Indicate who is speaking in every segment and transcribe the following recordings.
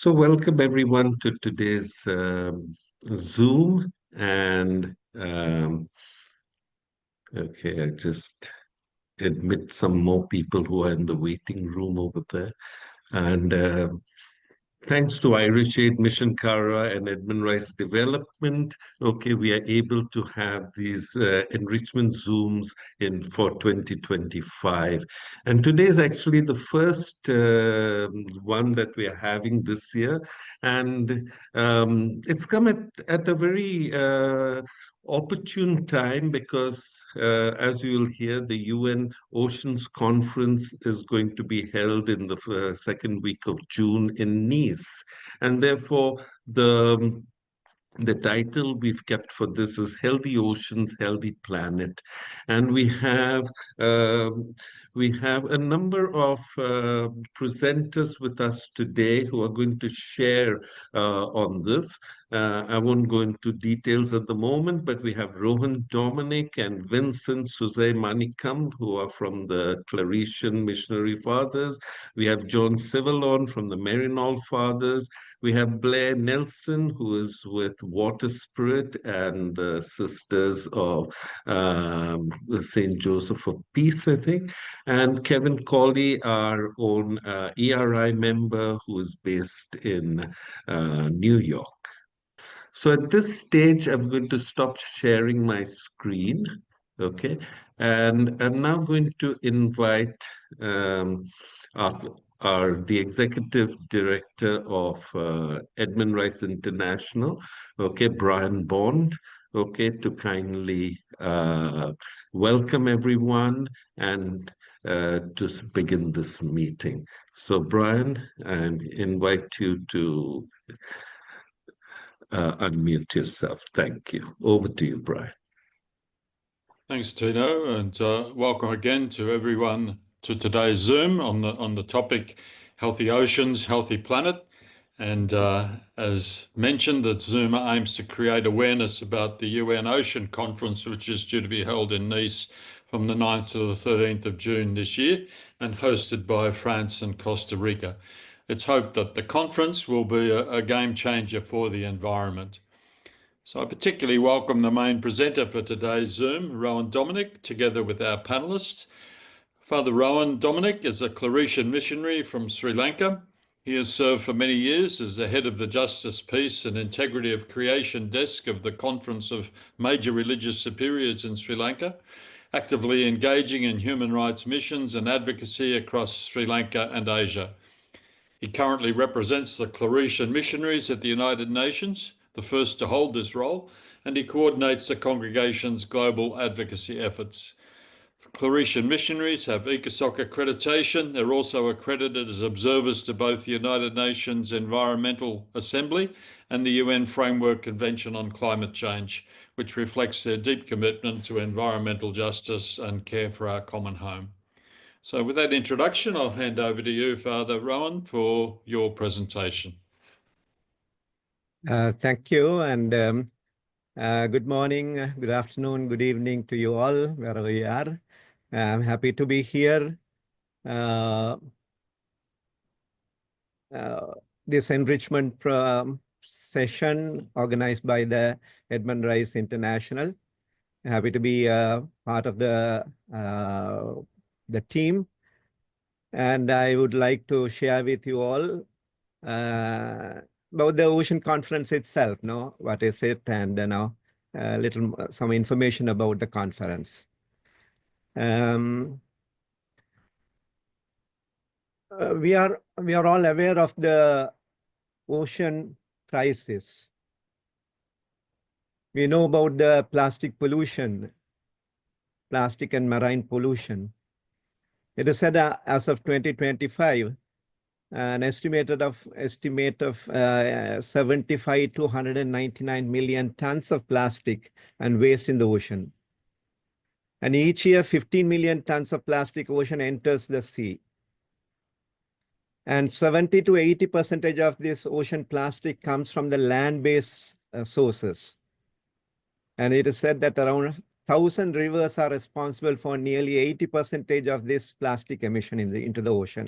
Speaker 1: So welcome everyone to today's Zoom and okay, I just admit some more people who are in the waiting room over there. And thanks to Irish Aid, Mission Cara, and Edmund Rice Development, okay, we are able to have these enrichment Zooms in for 2025. And today is actually the first one that we are having this year. And it's come at a very opportune time because, as you'll hear, the UN Oceans Conference is going to be held in the second week of June in Nice. And therefore, the title we've kept for this is Healthy Oceans, Healthy Planet. And we have a number of presenters with us today who are going to share on this. I won't go into details at the moment, but we have Rohan Dominic and Vincent Suzay Manikam, who are from the Claretian Missionary Fathers. We have John Civilon from the Maryknoll Fathers. We have Blair Nelson, who is with Water Spirit and the Sisters of the St. Joseph of Peace, I think. And Kevin Cawley, our own ERI member, who is based in New York. So at this stage, I'm going to stop sharing my screen, okay? And I'm now going to invite our, the executive director of Edmund Rice International, okay, Brian Bond, okay, to kindly welcome everyone and to begin this meeting. So Brian, I invite you to unmute yourself. Thank you. Over to you, Brian.
Speaker 2: Thanks, Tino, and welcome again to everyone to today's Zoom on the topic Healthy Oceans, Healthy Planet. And as mentioned, that Zoom aims to create awareness about the UN Ocean Conference, which is due to be held in Nice from the 9th to the 13th of June this year and hosted by France and Costa Rica. It's hoped that the conference will be a game changer for the environment. So I particularly welcome the main presenter for today's Zoom, Rohan Dominic, together with our panelists. Father Rohan Dominic is a Claretian missionary from Sri Lanka. He has served for many years as the head of the Justice, Peace and Integrity of Creation Desk of the Conference of Major Religious Superiors in Sri Lanka, actively engaging in human rights missions and advocacy across Sri Lanka and Asia. He currently represents the Claretian missionaries at the United Nations, the first to hold this role, and he coordinates the congregation's global advocacy efforts. The Claretian missionaries have ECOSOC accreditation. They're also accredited as observers to both the United Nations Environmental Assembly and the UN Framework Convention on Climate Change, which reflects their deep commitment to environmental justice and care for our common home. So with that introduction, I'll hand over to you, Father Rohan, for your presentation.
Speaker 3: Thank you, and good morning, good afternoon, good evening to you all, wherever you are. I'm happy to be here. This enrichment session organized by the Edmund Rice International. Happy to be part of the team. And I would like to share with you all about the Ocean Conference itself, what is it, and some information about the conference. We are all aware of the ocean crisis. We know about the plastic pollution, plastic and marine pollution. It is said as of 2025, an estimate of 75 to 199 million tons of plastic and waste in the ocean. And each year, 15 million tons of plastic ocean enters the sea. And 70 to 80% of this ocean plastic comes from the land-based sources. And it is said that around 1,000 rivers are responsible for nearly 80% of this plastic emission into the ocean.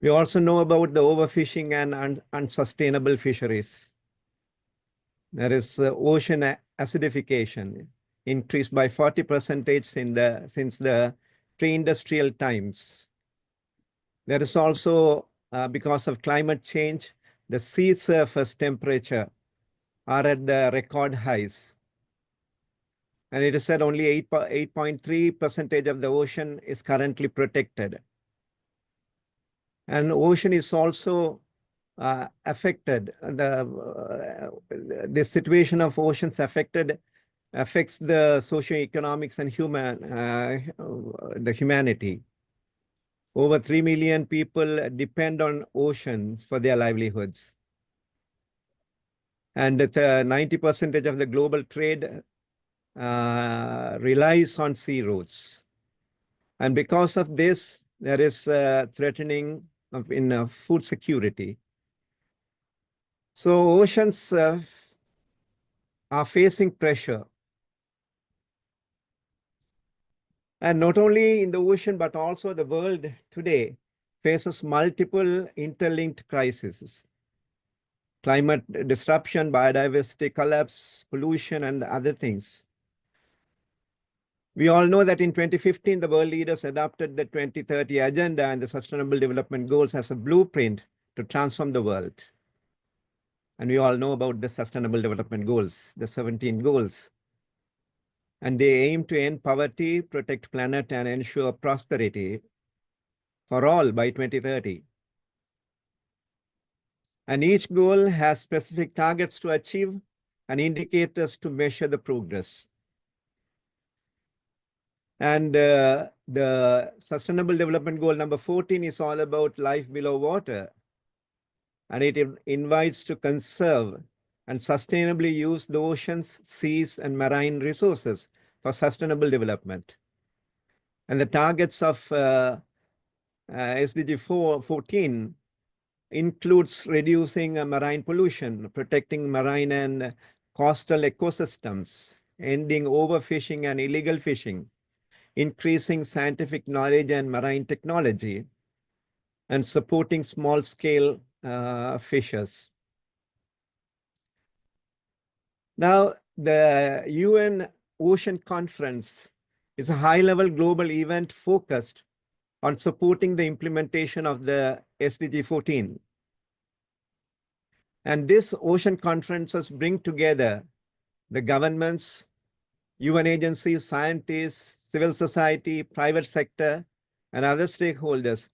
Speaker 3: We also know about the overfishing and unsustainable fisheries. There is ocean acidification, increased by 40% since the pre-industrial times. There is also, because of climate change, the sea surface temperature are at the record highs. And it is said only 8.3% of the ocean is currently protected. And ocean is also affected. The situation of oceans affects the socioeconomics and the humanity. Over 3 million people depend on oceans for their livelihoods. And 90% of the global trade relies on sea routes. And because of this, there is threatening in food security. So oceans are facing pressure. And not only in the ocean, but also the world today faces multiple interlinked crises. Climate disruption, biodiversity collapse, pollution, and other things. We all know that in 2015, the world leaders adopted the 2030 Agenda and the Sustainable Development Goals as a blueprint to transform the world. And we all know about the Sustainable Development Goals, the 17 goals. And they aim to end poverty, protect planet, and ensure prosperity for all by 2030. And each goal has specific targets to achieve and indicators to measure the progress. And the Sustainable Development Goal number 14 is all about life below water. And it invites to conserve and sustainably use the oceans, seas, and marine resources for sustainable development. And the targets of SDG 14 includes reducing marine pollution, protecting marine and coastal ecosystems, ending overfishing and illegal fishing, increasing scientific knowledge and marine technology, and supporting small-scale fishers. Now, the UN Ocean Conference is a high-level global event focused on supporting the implementation of the SDG 14. And these ocean conferences bring together the governments, UN agencies, scientists, civil society, private sector, and other stakeholders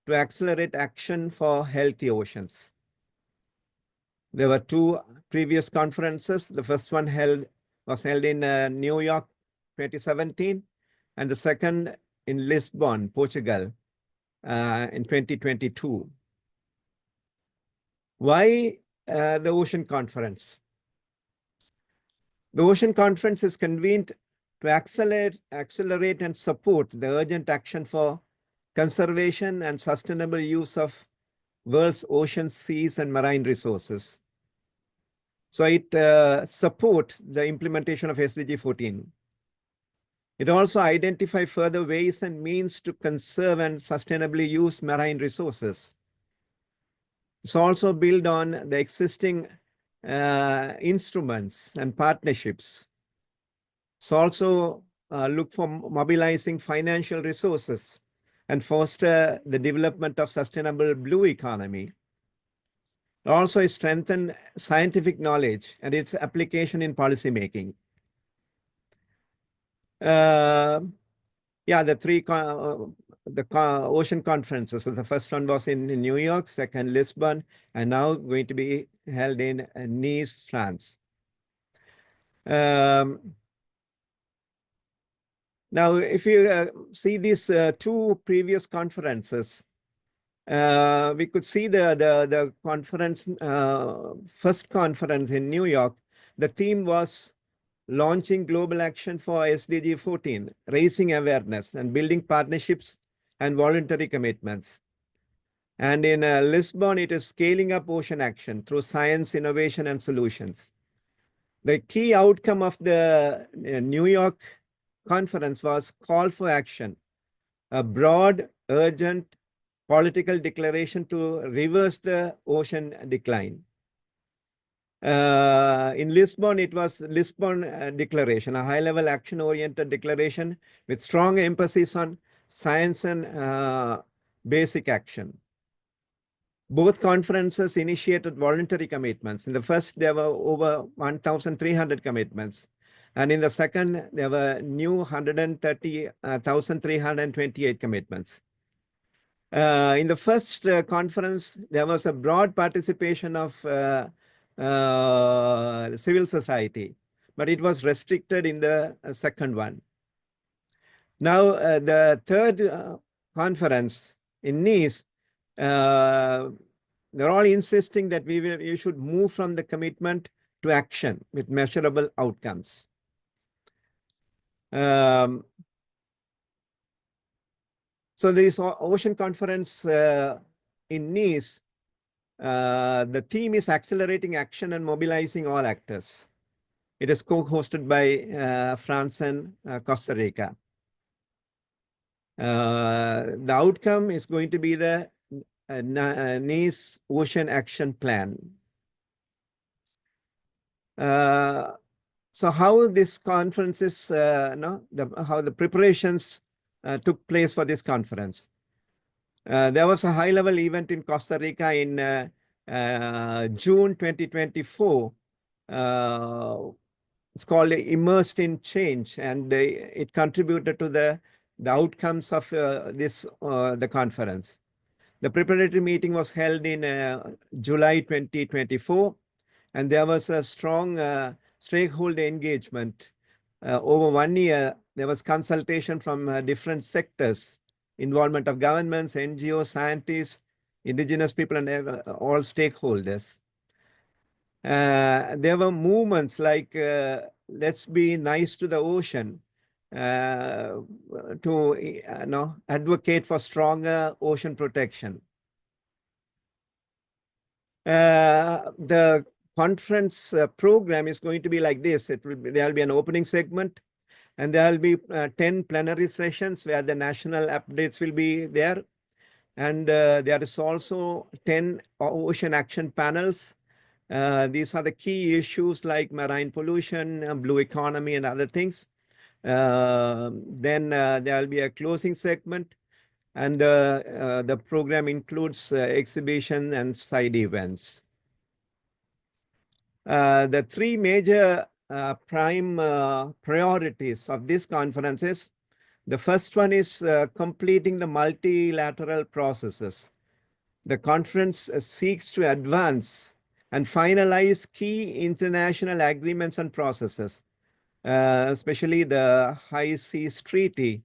Speaker 3: to accelerate action for healthy oceans. There were two previous conferences. The first one was held in New York 2017, and the second in Lisbon, Portugal, in 2022. Why the Ocean Conference? The Ocean Conference is convened to accelerate and support the urgent action for conservation and sustainable use of world's oceans, seas, and marine resources. So it supports the implementation of SDG 14. It also identifies further ways and means to conserve and sustainably use marine resources. It's also built on the existing instruments and partnerships. It's also look for mobilizing financial resources and foster the development of sustainable blue economy. Also strengthen scientific knowledge and its application in policymaking. Yeah, the three ocean conferences. So the first one was in New York, second Lisbon, and now going to be held in Nice, France. Now, if you see these two previous conferences, we could see the conference, first conference in New York. The theme was launching global action for SDG 14, raising awareness and building partnerships and voluntary commitments. And in Lisbon, it is scaling up ocean action through science, innovation, and solutions. The key outcome of the New York conference was call for action, a broad, urgent, political declaration to reverse the ocean decline. In Lisbon, it was Lisbon Declaration, a high-level action-oriented declaration with strong emphasis on science and basic action. Both conferences initiated voluntary commitments. In the first, there were over 1,300 commitments. And in the second, there were new 130,328 commitments. In the first conference, there was a broad participation of civil society, but it was restricted in the second one. Now, the third conference in Nice, they're all insisting that you should move from the commitment to action with measurable outcomes. So this ocean conference in Nice, the theme is accelerating action and mobilizing all actors. It is co-hosted by France and Costa Rica. The outcome is going to be the Nice Ocean Action Plan. So how this conference is, how the preparations took place for this conference. There was a high-level event in Costa Rica in June 2024. It's called Immersed in Change, and it contributed to the outcomes of the conference. The preparatory meeting was held in July 2024, and there was a strong stakeholder engagement. Over 1 year, there was consultation from different sectors, involvement of governments, NGOs, scientists, indigenous people, and all stakeholders. There were movements like let's be nice to the ocean, to advocate for stronger ocean protection. The conference program is going to be like this. There will be an opening segment, and there will be 10 plenary sessions where the national updates will be there. And there is also 10 ocean action panels. These are the key issues like marine pollution, blue economy, and other things. Then there will be a closing segment, and the program includes exhibition and side events. The three major prime priorities of this conference is, the first one is completing the multilateral processes. The conference seeks to advance and finalize key international agreements and processes, especially the High Seas Treaty,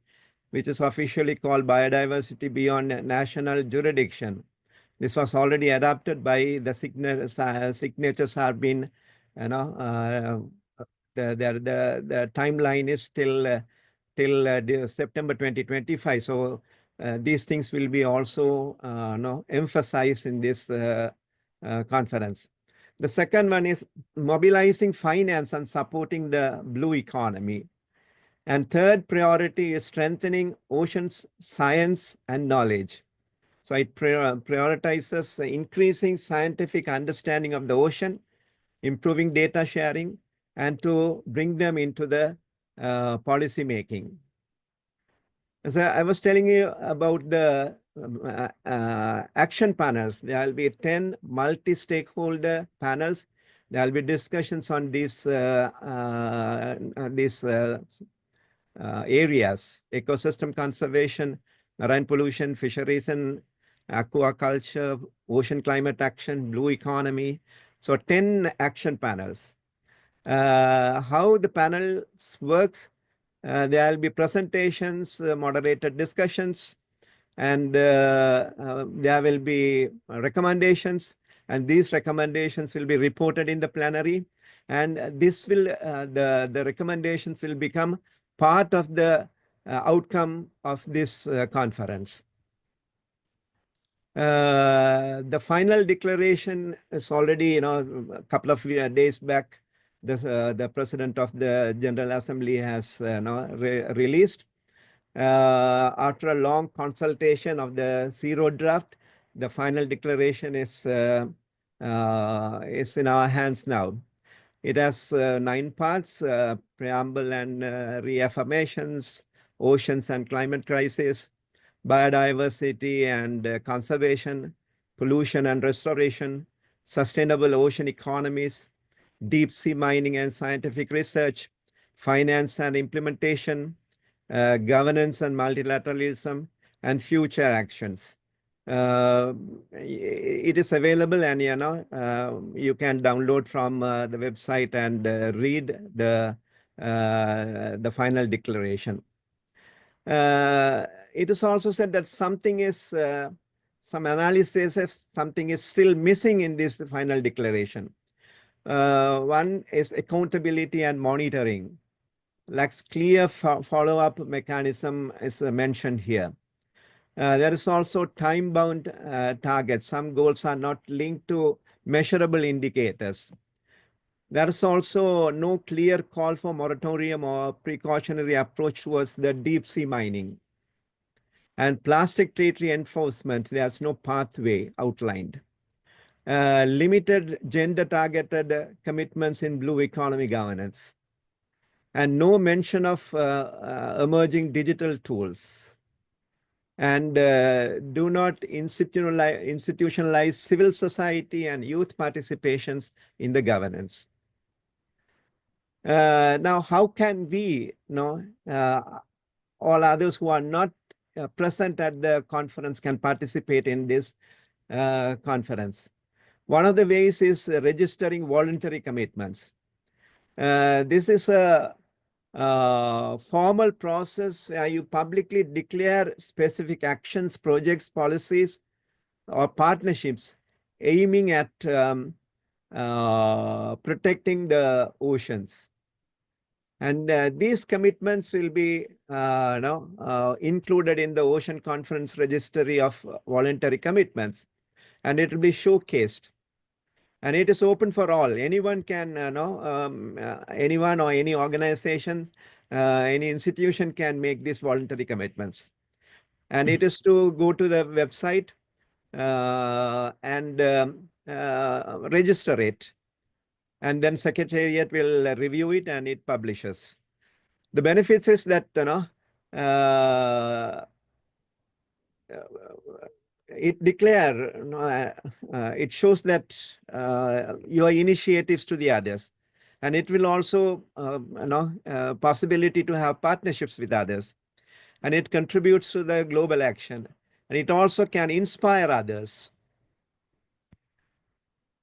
Speaker 3: which is officially called Biodiversity Beyond National Jurisdiction. This was already adopted by the signatures have been, the timeline is till September 2025. So these things will be also emphasized in this conference. The second one is mobilizing finance and supporting the blue economy. And third priority is strengthening oceans science and knowledge. So it prioritizes increasing scientific understanding of the ocean, improving data sharing, and to bring them into the policy making. As I was telling you about the action panels, there will be 10 multi-stakeholder panels. There will be discussions on these areas: ecosystem conservation, marine pollution, fisheries and aquaculture, ocean climate action, blue economy. So 10 action panels. How the panels works, there will be presentations, moderated discussions, and there will be recommendations, and these recommendations will be reported in the plenary, and this will the recommendations will become part of the outcome of this conference. The final declaration is already, a couple of days back, the President of the General Assembly has released. After a long consultation of the zero draft, the final declaration is in our hands now. It has 9 parts: preamble and reaffirmations, oceans and climate crisis, biodiversity and conservation, pollution and restoration, sustainable ocean economies, deep sea mining and scientific research, finance and implementation, governance and multilateralism, and future actions. It is available, and you can download from the website and read the final declaration. It is also said that something is some analysis if something is still missing in this final declaration. One is accountability and monitoring. Lacks clear follow-up mechanism is mentioned here. There is also time-bound targets. Some goals are not linked to measurable indicators. There is also no clear call for moratorium or precautionary approach towards the deep sea mining. And plastic treaty enforcement, there's no pathway outlined. Limited gender-targeted commitments in blue economy governance. And no mention of emerging digital tools. And do not institutionalize civil society and youth participations in the governance. Now, how can we, all others who are not present at the conference can participate in this conference? One of the ways is registering voluntary commitments. This is a formal process where you publicly declare specific actions, projects, policies, or partnerships aiming at protecting the oceans. And these commitments will be included in the Ocean Conference Registry of Voluntary Commitments, and it will be showcased. And it is open for all. Anyone can, anyone or any organization, any institution can make these voluntary commitments. And it is to go to the website and register it. And then Secretariat will review it and it publishes. The benefits is that, it it shows that your initiatives to the others, and it will also possibility to have partnerships with others, and it contributes to the global action, and it also can inspire others.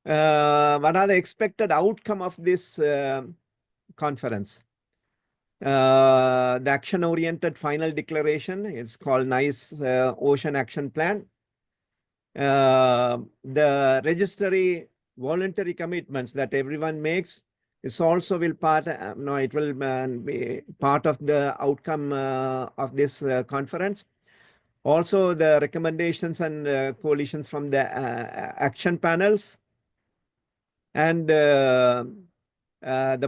Speaker 3: What are the expected outcome of this conference? The action-oriented final declaration, it's called NICE Ocean Action Plan. The registry voluntary commitments that everyone makes is also will part, it will be part of the outcome of this conference. Also, the recommendations and coalitions from the action panels, and the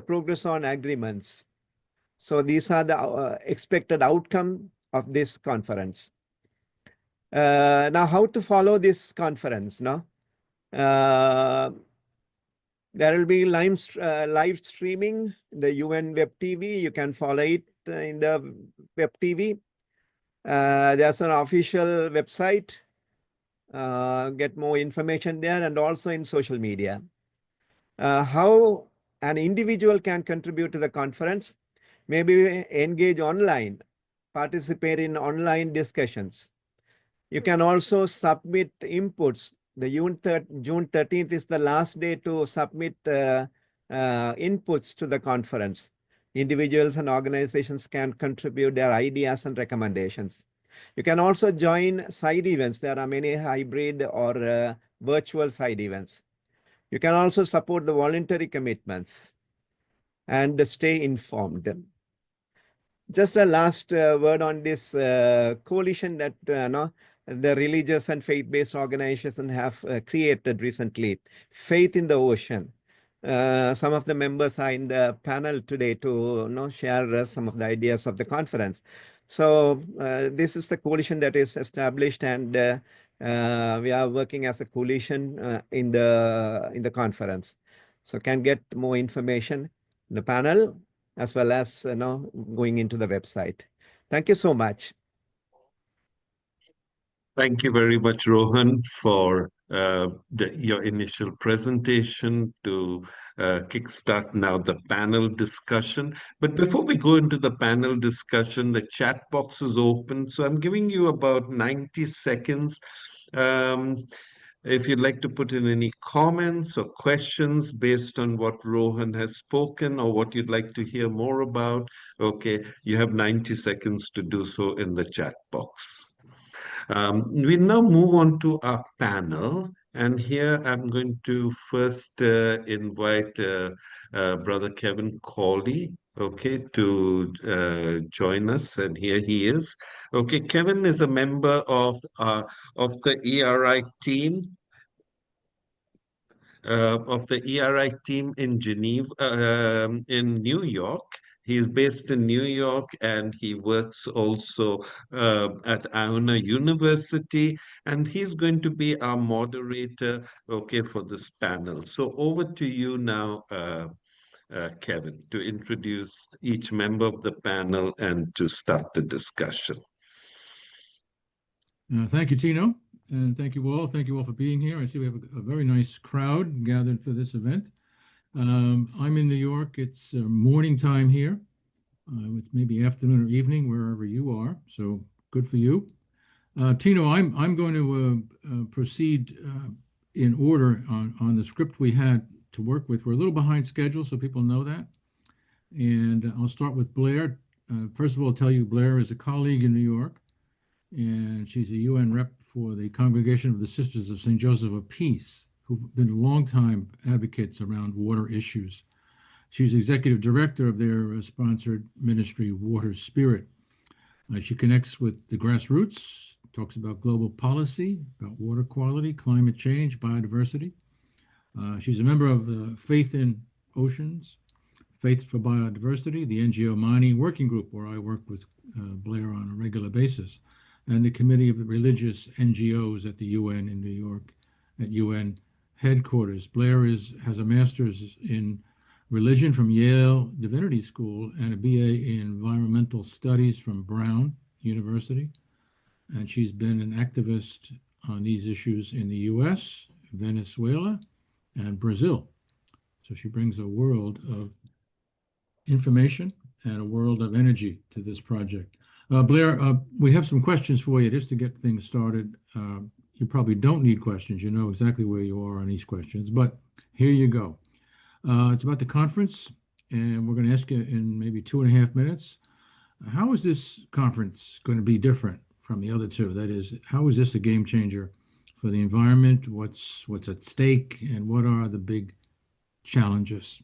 Speaker 3: progress on agreements. So these are the expected outcome of this conference. Now, how to follow this conference? There will be live streaming, the UN Web TV. You can follow it in the Web TV. There's an official website. Get more information there, and also in social media. How an individual can contribute to the conference? Maybe engage online, participate in online discussions. You can also submit inputs. The June 13th is the last day to submit inputs to the conference. Individuals and organizations can contribute their ideas and recommendations. You can also join side events. There are many hybrid or virtual side events. You can also support the voluntary commitments and stay informed. Just a last word on this coalition that the religious and faith-based organizations have created recently, Faith in the Ocean. Some of the members are in the panel today to share some of the ideas of the conference. So this is the coalition that is established, and we are working as a coalition in the conference. So can get more information in the panel as well as going into the website. Thank you so much.
Speaker 1: Thank you very much, Rohan, for your initial presentation to kickstart now the panel discussion. But before we go into the panel discussion, the chat box is open. So I'm giving you about 90 seconds. Um, if you'd like to put in any comments or questions based on what Rohan has spoken or what you'd like to hear more about, okay, you have 90 seconds to do so in the chat box. We now move on to our panel. And here I'm going to first invite Brother Kevin Cawley, okay, to join us. And here he is. Okay, Kevin is a member of the ERI team in Geneva, in New York. He is based in New York and he works also at Iona University. And he's going to be our moderator, okay, for this panel. So over to you now, Kevin, to introduce each member of the panel and to start the discussion.
Speaker 4: Thank you, Tino, and thank you all. Thank you all for being here. I see we have a very nice crowd gathered for this event. I'm in New York. It's morning time here. It's maybe afternoon or evening wherever you are. So good for you. Tino, I'm going to proceed in order on the script we had to work with. We're a little behind schedule, so people know that. And I'll start with Blair. First of all, I'll tell you Blair is a colleague in New York, and she's a UN rep for the Congregation of the Sisters of St. Joseph of Peace, who've been longtime advocates around water issues. She's executive director of their sponsored ministry, Water Spirit. She connects with the grassroots, talks about global policy, about water quality, climate change, biodiversity. She's a member of the Faith in Oceans, Faith for Biodiversity, the NGO Mining Working Group, where I work with Blair on a regular basis, and the Committee of Religious NGOs at the UN in New York, at UN headquarters. Blair has a master's in religion from Yale Divinity School and a BA in environmental studies from Brown University. And she's been an activist on these issues in the US, Venezuela, and Brazil. So she brings a world of information and a world of energy to this project. Blair, we have some questions for you just to get things started. You probably don't need questions. You know exactly where you are on these questions, but here you go. It's about the conference, and we're going to ask you in maybe 2.5 minutes. How is this conference going to be different from the other two? That is, how is this a game changer for the environment? What's at stake, and what are the big challenges?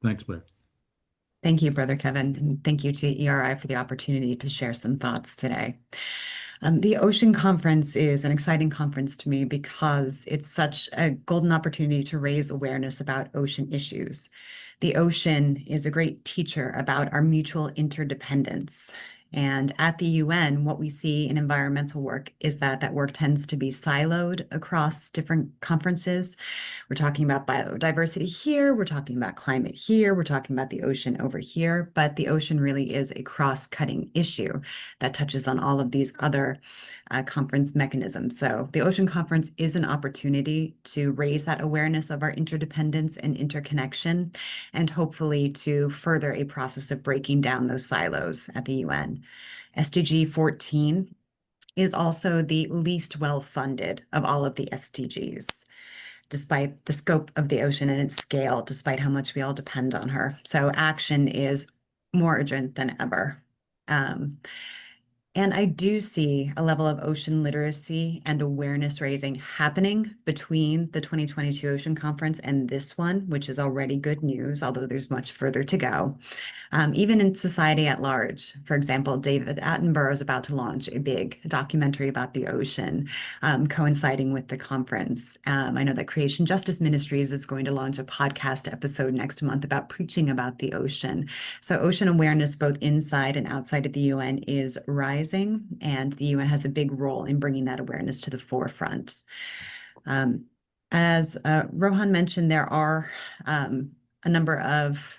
Speaker 4: Thanks, Blair.
Speaker 5: Thank you, Brother Kevin, and thank you to ERI for the opportunity to share some thoughts today. The Ocean Conference is an exciting conference to me because it's such a golden opportunity to raise awareness about ocean issues. The ocean is a great teacher about our mutual interdependence. And at the UN, what we see in environmental work is that work tends to be siloed across different conferences. We're talking about biodiversity here, we're talking about climate here, we're talking about the ocean over here, but the ocean really is a cross-cutting issue that touches on all of these other conference mechanisms. So the Ocean Conference is an opportunity to raise that awareness of our interdependence and interconnection, and hopefully to further a process of breaking down those silos at the UN. SDG 14 is also the least well-funded of all of the SDGs, despite the scope of the ocean and its scale, despite how much we all depend on her. So action is more urgent than ever. And I do see a level of ocean literacy and awareness raising happening between the 2022 Ocean Conference and this one, which is already good news, although there's much further to go. Even in society at large. For example, David Attenborough is about to launch a big documentary about the ocean, coinciding with the conference. I know that Creation Justice Ministries is going to launch a podcast episode next month about preaching about the ocean. So ocean awareness, both inside and outside of the UN, is rising, and the UN has a big role in bringing that awareness to the forefront. As Rohan mentioned, there are a number of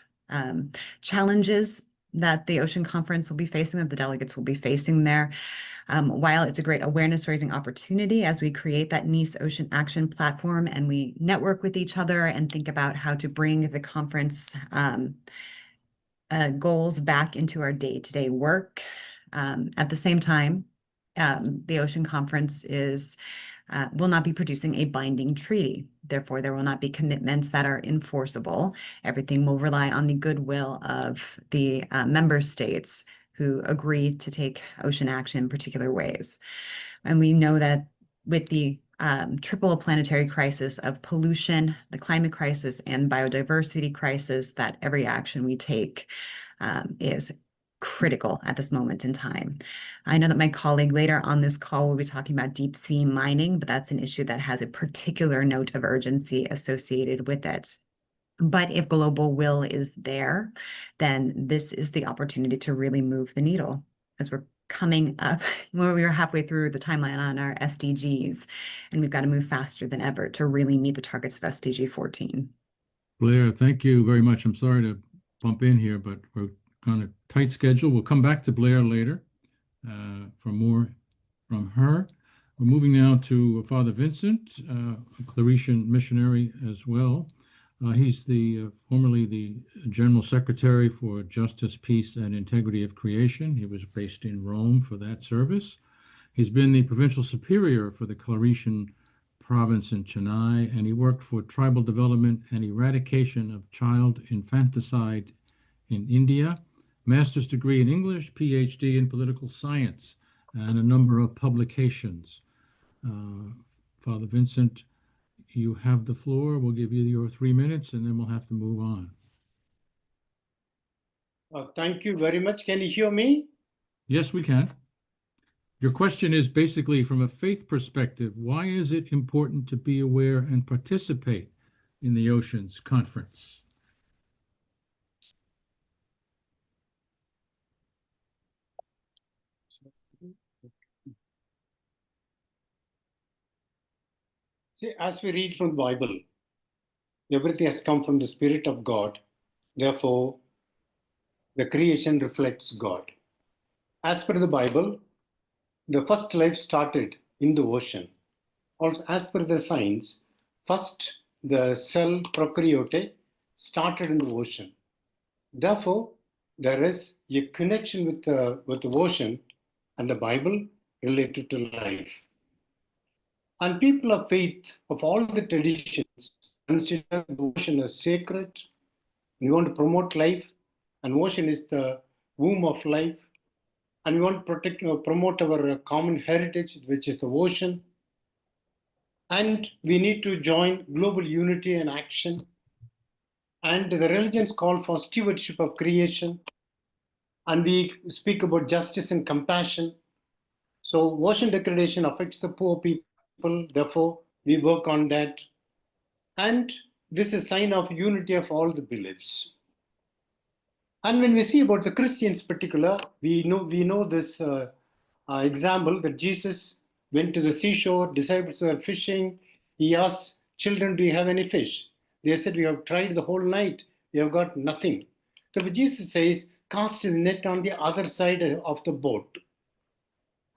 Speaker 5: challenges that the Ocean Conference will be facing, that the delegates will be facing there. While it's a great awareness raising opportunity as we create that Nice Ocean Action Platform and we network with each other and think about how to bring the conference goals back into our day-to-day work. At the same time, the Ocean Conference will not be producing a binding treaty. Therefore, there will not be commitments that are enforceable. Everything will rely on the goodwill of the member states who agree to take ocean action in particular ways. And we know that with the triple planetary crisis of pollution, the climate crisis, and biodiversity crisis, that every action we take is critical at this moment in time. I know that my colleague later on this call will be talking about deep sea mining, but that's an issue that has a particular note of urgency associated with it. But if global will is there, then this is the opportunity to really move the needle as we're coming up where we are halfway through the timeline on our SDGs, and we've got to move faster than ever to really meet the targets of SDG 14.
Speaker 4: Blair, thank you very much. I'm sorry to bump in here, but we're on a tight schedule. We'll come back to Blair later for more from her. We're moving now to Father Vincent, a Claretian missionary as well. He's formerly the General Secretary for Justice, Peace, and Integrity of Creation. He was based in Rome for that service. He's been the Provincial Superior for the Claretian Province in Chennai, and he worked for tribal development and eradication of child infanticide in India, master's degree in English, PhD in political science, and a number of publications. Father Vincent, you have the floor. We'll give you your 3 minutes, and then we'll have to move on.
Speaker 6: Thank you very much. Can you hear me?
Speaker 4: Yes, we can. Your question is basically from a faith perspective, why is it important to be aware and participate in the Oceans Conference?
Speaker 6: See, as we read from the Bible, everything has come from the Spirit of God. Therefore, the creation reflects God. As per the Bible, the first life started in the ocean. Also, as per the science, first the cell prokaryote started in the ocean. Therefore, there is a connection with the ocean and the Bible related to life. And people of faith of all the traditions consider the ocean as sacred. We want to promote life, and ocean is the womb of life. And we want to protect or promote our common heritage, which is the ocean. And we need to join global unity and action. And the religions call for stewardship of creation. And we speak about justice and compassion. So ocean degradation affects the poor people. Therefore, we work on that. And this is a sign of unity of all the beliefs. And when we see about the Christians in particular, we know this example that Jesus went to the seashore, disciples were fishing. He asked children, do you have any fish? They said, we have tried the whole night. We have got nothing. So Jesus says, cast the net on the other side of the boat.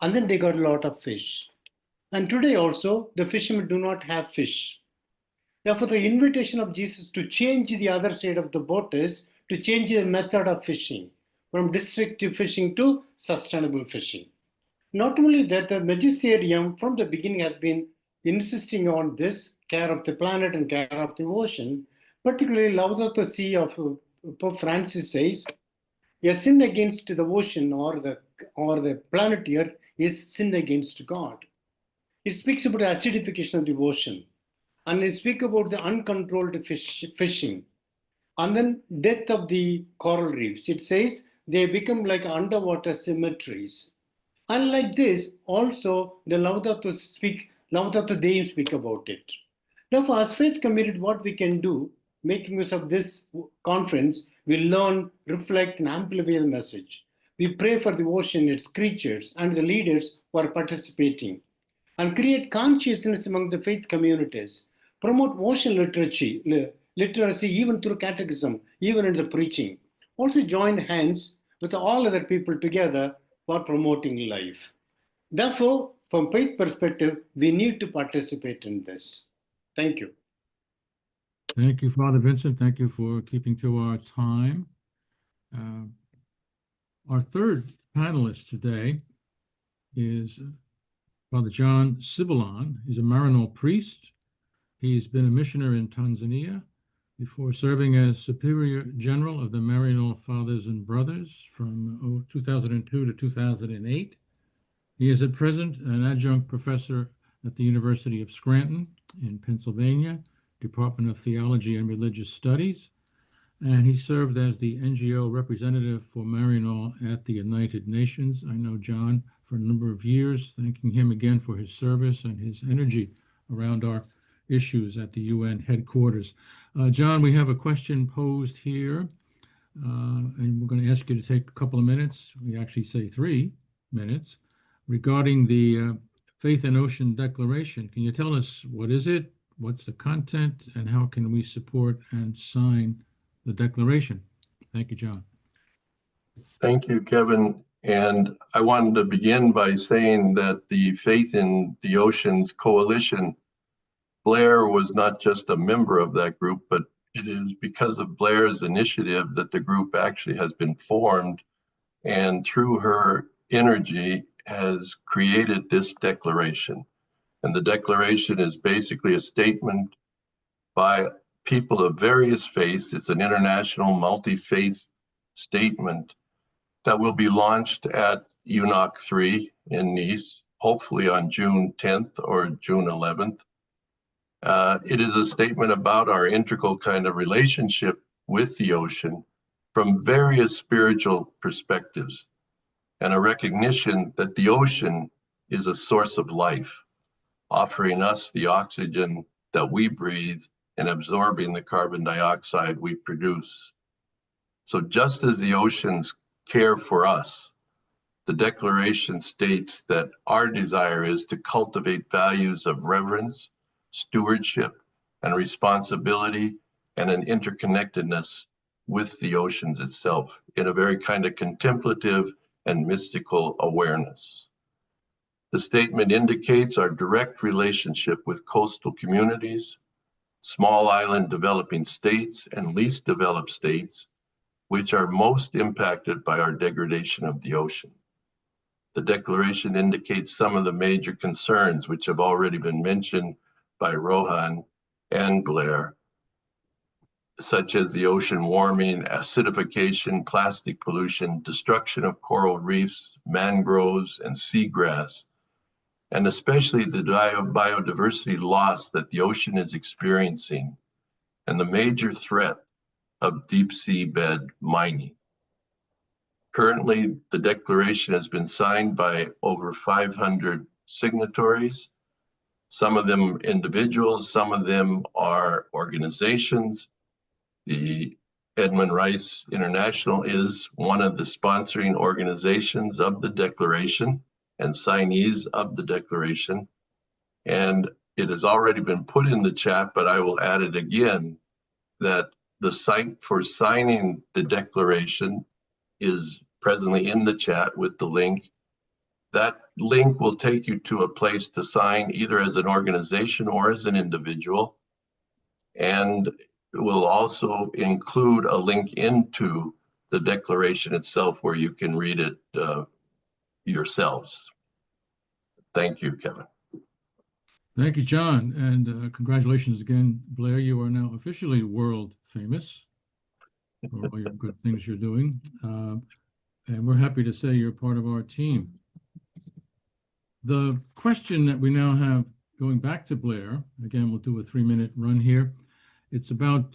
Speaker 6: And then they got a lot of fish. And today also, the fishermen do not have fish. Therefore, the invitation of Jesus to change the other side of the boat is to change the method of fishing from destructive fishing to sustainable fishing. Not only that, the magisterium from the beginning has been insisting on this care of the planet and care of the ocean, particularly Laudato Si of Pope Francis says, a sin against the ocean or the or the planet Earth is sin against God. It speaks about the acidification of the ocean, and it speaks about the uncontrolled fishing, and then death of the coral reefs. It says they become like underwater cemeteries. And like this, also the Laudato Deum speak about it. Therefore, as faith committed, what we can do, making use of this conference, we learn, reflect, and amplify the message. We pray for the ocean, its creatures, and the leaders who are participating, and create consciousness among the faith communities. Promote ocean literacy even through catechism, even in the preaching. Also join hands with all other people together for promoting life. Therefore, from faith perspective, we need to participate in this. Thank you.
Speaker 4: Thank you, Father Vincent. Thank you for keeping to our time. Our third panelist today is Father John Sibilon. He's a Maryknoll priest. He's been a missioner in Tanzania before serving as Superior General of the Maryknoll Fathers and Brothers from 2002 to 2008. He is at present an adjunct professor at the University of Scranton in Pennsylvania, Department of Theology and Religious Studies, and he served as the NGO representative for Maryknoll at the United Nations. I know John for a number of years, thanking him again for his service and his energy around our issues at the UN headquarters. John, we have a question posed here, and we're going to ask you to take a couple of minutes. We actually say 3 minutes, regarding the Faith and Ocean Declaration. Can you tell us what is it, what's the content, and how can we support and sign the declaration? Thank you, John.
Speaker 7: Thank you, Kevin. And I wanted to begin by saying that the Faith in the Oceans Coalition, Blair was not just a member of that group, but it is because of Blair's initiative that the group actually has been formed, and through her energy has created this declaration. And the declaration is basically a statement by people of various faiths. It's an international multi-faith statement that will be launched at UNOC 3 in Nice, hopefully on June 10th or June 11th. It is a statement about our integral kind of relationship with the ocean from various spiritual perspectives, and a recognition that the ocean is a source of life, offering us the oxygen that we breathe and absorbing the carbon dioxide we produce. So just as the oceans care for us, the declaration states that our desire is to cultivate values of reverence, stewardship, and responsibility, and an interconnectedness with the oceans itself in a very kind of contemplative and mystical awareness. The statement indicates our direct relationship with coastal communities, small island developing states, and least developed states, which are most impacted by our degradation of the ocean. The declaration indicates some of the major concerns which have already been mentioned by Rohan and Blair, such as the ocean warming, acidification, plastic pollution, destruction of coral reefs, mangroves, and seagrass, and especially the biodiversity loss that the ocean is experiencing, and the major threat of deep sea bed mining. Currently, the declaration has been signed by over 500 signatories, some of them individuals, some of them are organizations. The Edmund Rice International is one of the sponsoring organizations of the declaration and signees of the declaration. And it has already been put in the chat, but I will add it again, that the site for signing the declaration is presently in the chat with the link. That link will take you to a place to sign either as an organization or as an individual. And it will also include a link into the declaration itself where you can read it yourselves. Thank you, Kevin.
Speaker 4: Thank you, John, and congratulations again, Blair. You are now officially world famous for all your good things you're doing. and we're happy to say you're part of our team. The question that we now have, going back to Blair, again, we'll do a 3-minute run here. It's about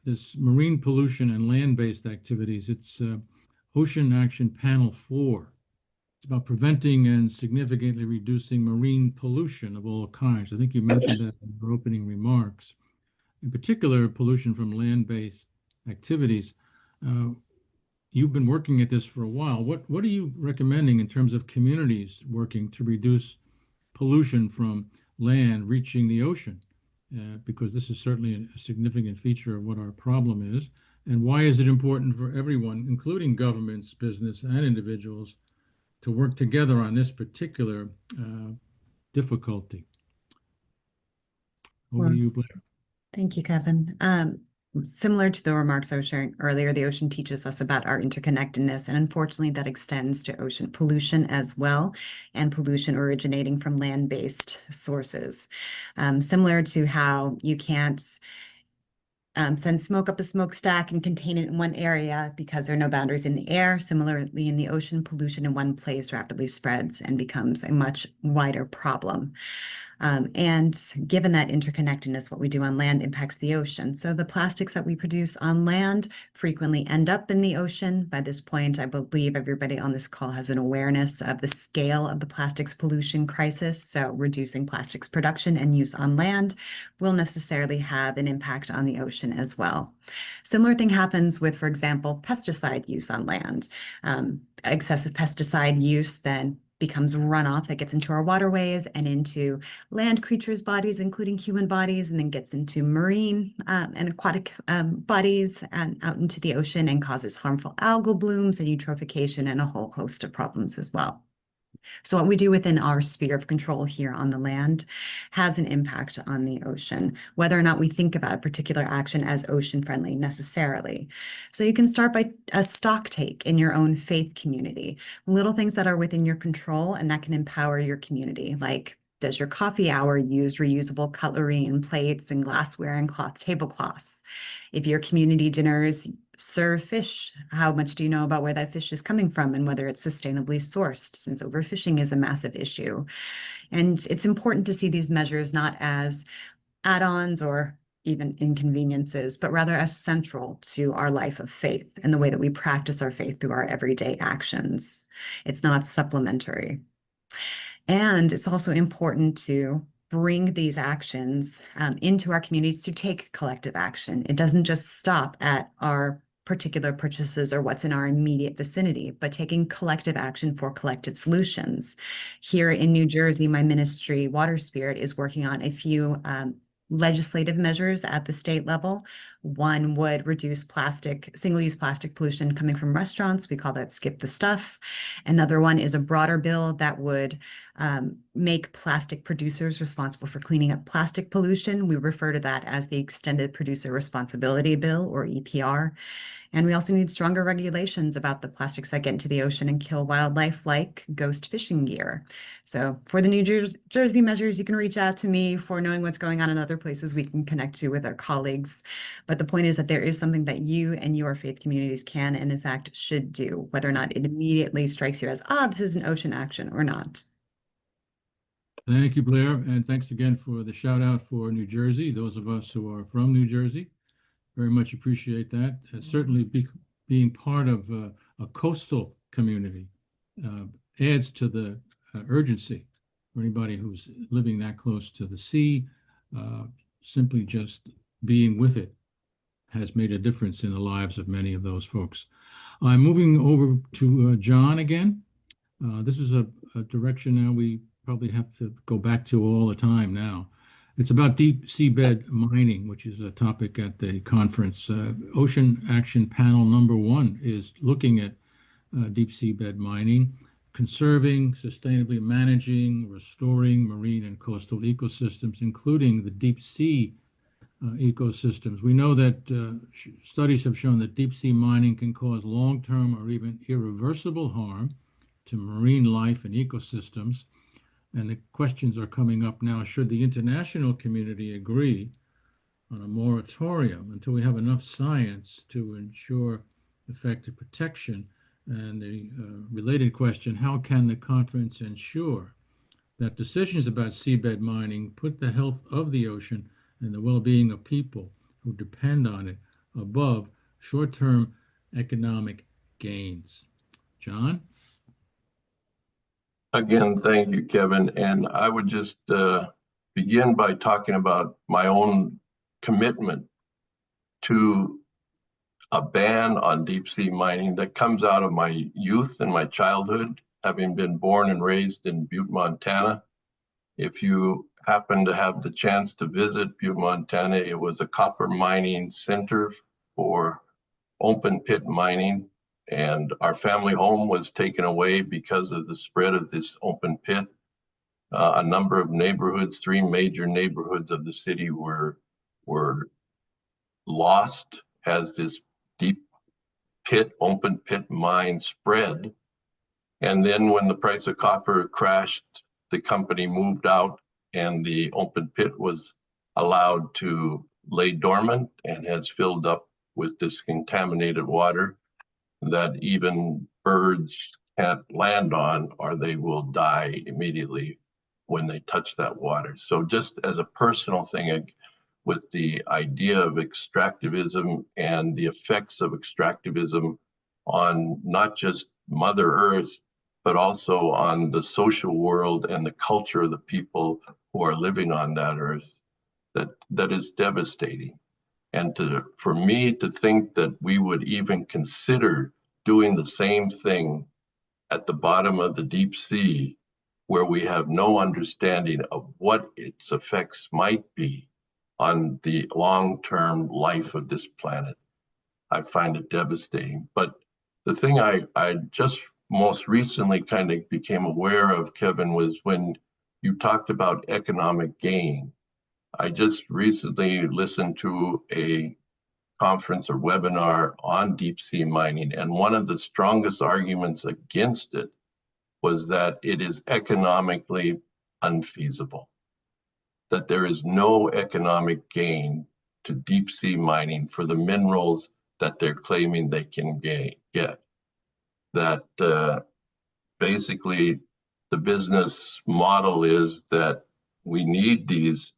Speaker 4: this marine pollution and land-based activities. It's Ocean Action Panel 4. It's about preventing and significantly reducing marine pollution of all kinds. I think you mentioned that in your opening remarks. In particular, pollution from land-based activities. You've been working at this for a while. What are you recommending in terms of communities working to reduce pollution from land reaching the ocean? Because this is certainly a significant feature of what our problem is. And why is it important for everyone, including governments, business, and individuals, to work together on this particular difficulty? Over to you, Blair.
Speaker 5: Thank you, Kevin. Similar to the remarks I was sharing earlier, the ocean teaches us about our interconnectedness, and unfortunately that extends to ocean pollution as well, and pollution originating from land-based sources. Similar to how you can't send smoke up a smokestack and contain it in one area because there are no boundaries in the air. Similarly, in the ocean, pollution in one place rapidly spreads and becomes a much wider problem. And given that interconnectedness, what we do on land impacts the ocean. So the plastics that we produce on land frequently end up in the ocean. By this point, I believe everybody on this call has an awareness of the scale of the plastics pollution crisis. So reducing plastics production and use on land will necessarily have an impact on the ocean as well. Similar thing happens with, for example, pesticide use on land. Excessive pesticide use then becomes runoff that gets into our waterways and into land creatures' bodies, including human bodies, and then gets into marine and aquatic bodies and out into the ocean and causes harmful algal blooms and eutrophication and a whole host of problems as well. So what we do within our sphere of control here on the land has an impact on the ocean, whether or not we think about a particular action as ocean friendly necessarily. So you can start by a stock take in your own faith community, little things that are within your control and that can empower your community, like does your coffee hour use reusable cutlery and plates and glassware and cloth tablecloths? If your community dinners serve fish, how much do you know about where that fish is coming from and whether it's sustainably sourced, since overfishing is a massive issue? And it's important to see these measures not as add-ons or even inconveniences, but rather as central to our life of faith and the way that we practice our faith through our everyday actions. It's not supplementary. And it's also important to bring these actions into our communities to take collective action. It doesn't just stop at our particular purchases or what's in our immediate vicinity, but taking collective action for collective solutions. Here in New Jersey, my ministry, Water Spirit, is working on a few legislative measures at the state level. One would reduce single-use plastic pollution coming from restaurants. We call that Skip the Stuff. Another one is a broader bill that would make plastic producers responsible for cleaning up plastic pollution. We refer to that as the Extended Producer Responsibility Bill, or EPR. And we also need stronger regulations about the plastics that get into the ocean and kill wildlife, like ghost fishing gear. So for the New Jersey measures, you can reach out to me. For knowing what's going on in other places, we can connect you with our colleagues. But the point is that there is something that you and your faith communities can and in fact should do, whether or not it immediately strikes you as, this is an ocean action or not.
Speaker 4: Thank you, Blair, and thanks again for the shout out for New Jersey, those of us who are from New Jersey. Very much appreciate that. Certainly being part of a coastal community adds to the urgency for anybody who's living that close to the sea. Simply just being with it has made a difference in the lives of many of those folks. I'm moving over to John again. This is a direction now we probably have to go back to all the time now. It's about deep seabed mining, which is a topic at the conference. Ocean Action Panel number 1 is looking at deep seabed mining, conserving, sustainably managing, restoring marine and coastal ecosystems, including the deep sea ecosystems. We know that studies have shown that deep sea mining can cause long-term or even irreversible harm to marine life and ecosystems. And the questions are coming up now, should the international community agree on a moratorium until we have enough science to ensure effective protection And the related question, how can the conference ensure that decisions about seabed mining put the health of the ocean and the well-being of people who depend on it above short-term economic gains? John?
Speaker 7: Again, thank you, Kevin. And I would just begin by talking about my own commitment to a ban on deep sea mining that comes out of my youth and my childhood, having been born and raised in Butte, Montana. If you happen to have the chance to visit Butte, Montana, it was a copper mining center for open pit mining. And our family home was taken away because of the spread of this open pit. A number of neighborhoods, 3 major neighborhoods of the city were lost as this deep pit, open pit mine spread. And then when the price of copper crashed, the company moved out and the open pit was allowed to lay dormant and has filled up with this contaminated water that even birds can't land on, or they will die immediately when they touch that water. So just as a personal thing, with the idea of extractivism and the effects of extractivism on not just Mother Earth, but also on the social world and the culture of the people who are living on that earth, that is devastating. And for me to think that we would even consider doing the same thing at the bottom of the deep sea, where we have no understanding of what its effects might be on the long-term life of this planet, I find it devastating. But the thing I just most recently kind of became aware of, Kevin, was when you talked about economic gain. I just recently listened to a conference or webinar on deep sea mining, and one of the strongest arguments against it was that it is economically unfeasible, that there is no economic gain to deep sea mining for the minerals that they're claiming they can get. That basically the business model is that we need these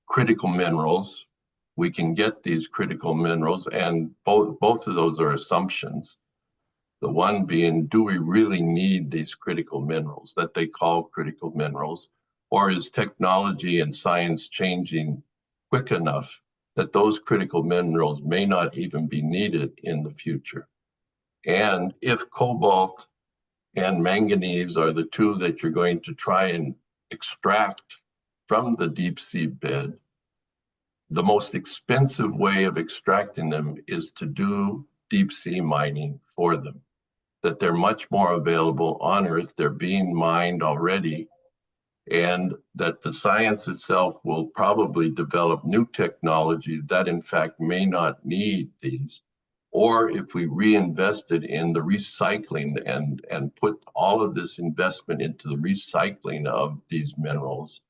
Speaker 7: critical minerals. We can get these critical minerals, and both of those are assumptions. The one being, do we really need these critical minerals that they call critical minerals? Or is technology and science changing quick enough that those critical minerals may not even be needed in the future? And if cobalt and manganese are the two that you're going to try and extract from the deep sea bed, the most expensive way of extracting them is to do deep sea mining for them. That they're much more available on Earth, they're being mined already, and that the science itself will probably develop new technology that in fact may not need these. Or if we reinvested in the recycling and put all of this investment into the recycling of these minerals,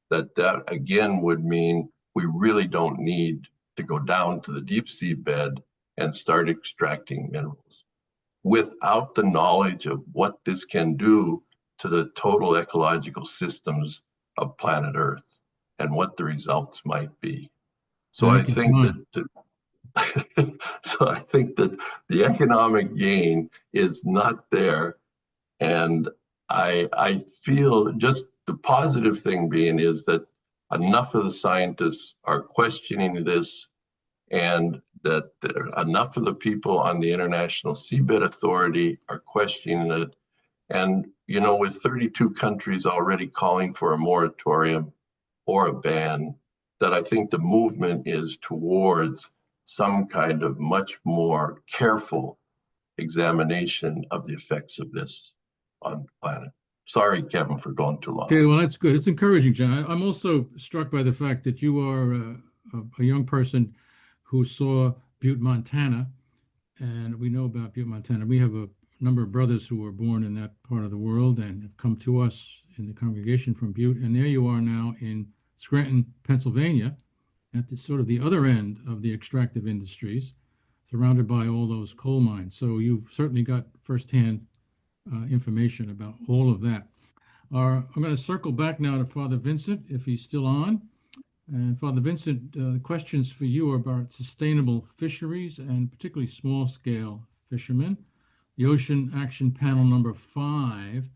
Speaker 7: that again would mean we really don't need to go down to the deep sea bed and start extracting minerals without the knowledge of what this can do to the total ecological systems of planet Earth and what the results might be. So I think that so I think that the economic gain is not there. And I feel just the positive thing being is that enough of the scientists are questioning this, and that enough of the people on the International Seabed Authority are questioning it. And, you know, with 32 countries already calling for a moratorium or a ban, that I think the movement is towards some kind of much more careful examination of the effects of this on the planet. Sorry, Kevin, for going too long.
Speaker 4: Okay, well, that's good. It's encouraging, John. I'm also struck by the fact that you are a young person who saw Butte, Montana, and we know about Butte, Montana. We have a number of brothers who were born in that part of the world and have come to us in the congregation from Butte, and there you are now in Scranton, Pennsylvania, at the sort of the other end of the extractive industries. surrounded by all those coal mines. So you've certainly got firsthand information about all of that. I'm going to circle back now to Father Vincent, if he's still on. And Father Vincent, the questions for you are about sustainable fisheries and particularly small-scale fishermen. The Ocean Action Panel number 5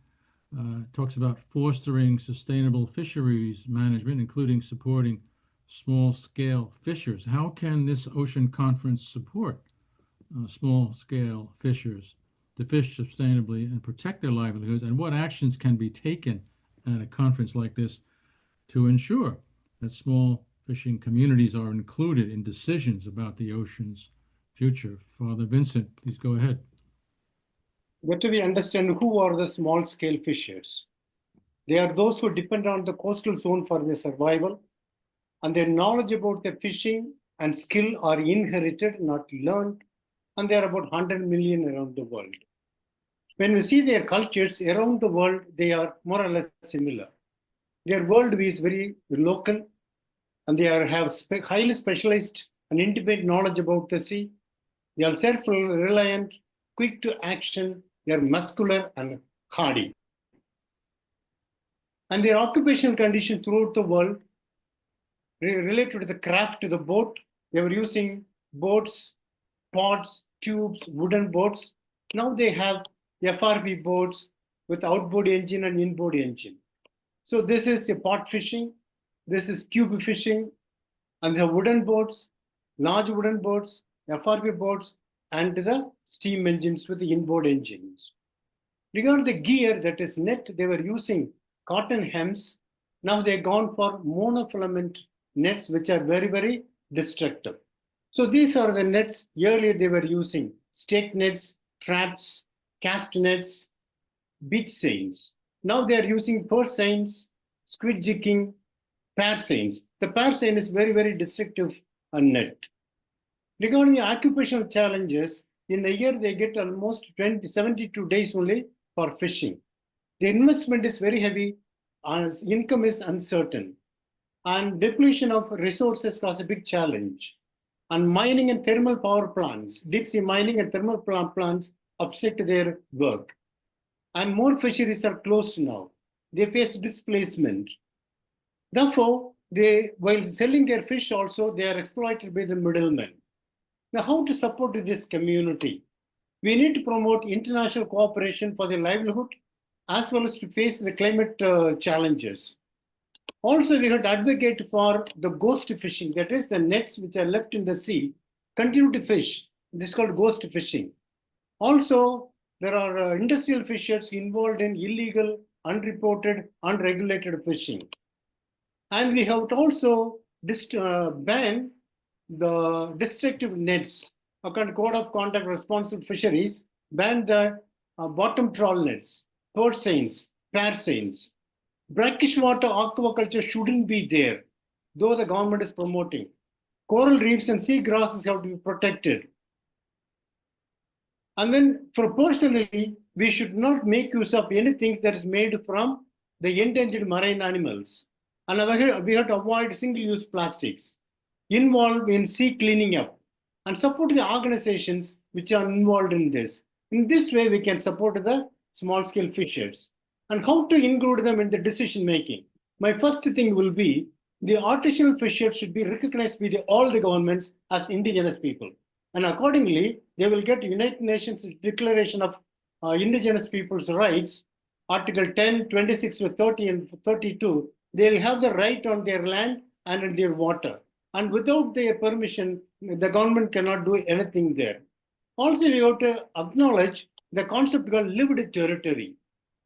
Speaker 4: talks about fostering sustainable fisheries management, including supporting small-scale fishers. How can this ocean conference support small-scale fishers to fish sustainably and protect their livelihoods? And what actions can be taken at a conference like this to ensure that small fishing communities are included in decisions about the ocean's future? Father Vincent, please go ahead.
Speaker 6: Better we understand who are the small-scale fishers. They are those who depend on the coastal zone for their survival, and their knowledge about the fishing and skill are inherited, not learned, and there are about 100 million around the world. When we see their cultures around the world, they are more or less similar. Their worldview is very local, and they have highly specialized and intimate knowledge about the sea. They are self-reliant, quick to action, they are muscular and hardy. And their occupational condition throughout the world related to the craft of the boat. They were using boats, pods, tubes, wooden boats. Now they have FRP boats with outboard engine and inboard engine. So this is a pot fishing, this is tube fishing, and the wooden boats, large wooden boats, FRP boats, and the steam engines with the inboard engines. Regarding the gear, that is net, they were using cotton hems. Now they've gone for monofilament nets, which are very, very destructive. So these are the nets. Earlier they were using stake nets, traps, cast nets, beach seines. Now they are using purse seines, squid jigging, pair seines. The pair seine is very, very destructive net. Regarding the occupational challenges, in a year they get almost 72 days only for fishing. The investment is very heavy, income is uncertain, and depletion of resources cause a big challenge. And mining and thermal power plants, deep sea mining and thermal plants upset their work. And more fisheries are closed now. They face displacement. Therefore, while selling their fish also, they are exploited by the middlemen. Now, how to support this community? We need to promote international cooperation for their livelihood, as well as to face the climate challenges. Also, we have to advocate for the ghost fishing, that is, the nets which are left in the sea continue to fish. This is called ghost fishing. Also, there are industrial fishers involved in illegal, unreported, unregulated fishing. And we have to also ban the destructive nets. According to Code of Conduct Responsible Fisheries, ban the bottom trawl nets, purse seines, pair seines. Brackish water aquaculture shouldn't be there, though the government is promoting. Coral reefs and sea grasses have to be protected. And then, for personally, we should not make use of anything that is made from the endangered marine animals. And we have to avoid single-use plastics, involved in sea cleaning up, and support the organizations which are involved in this. In this way, we can support the small-scale fishers. And how to include them in the decision-making? My first thing will be the artisanal fishers should be recognized by all the governments as indigenous people. And accordingly, they will get United Nations Declaration of Indigenous Peoples' Rights, Article 10, 26 to 30 and 32. They will have the right on their land and in their water. And without their permission, the government cannot do anything there. Also, we have to acknowledge the concept called lived territory.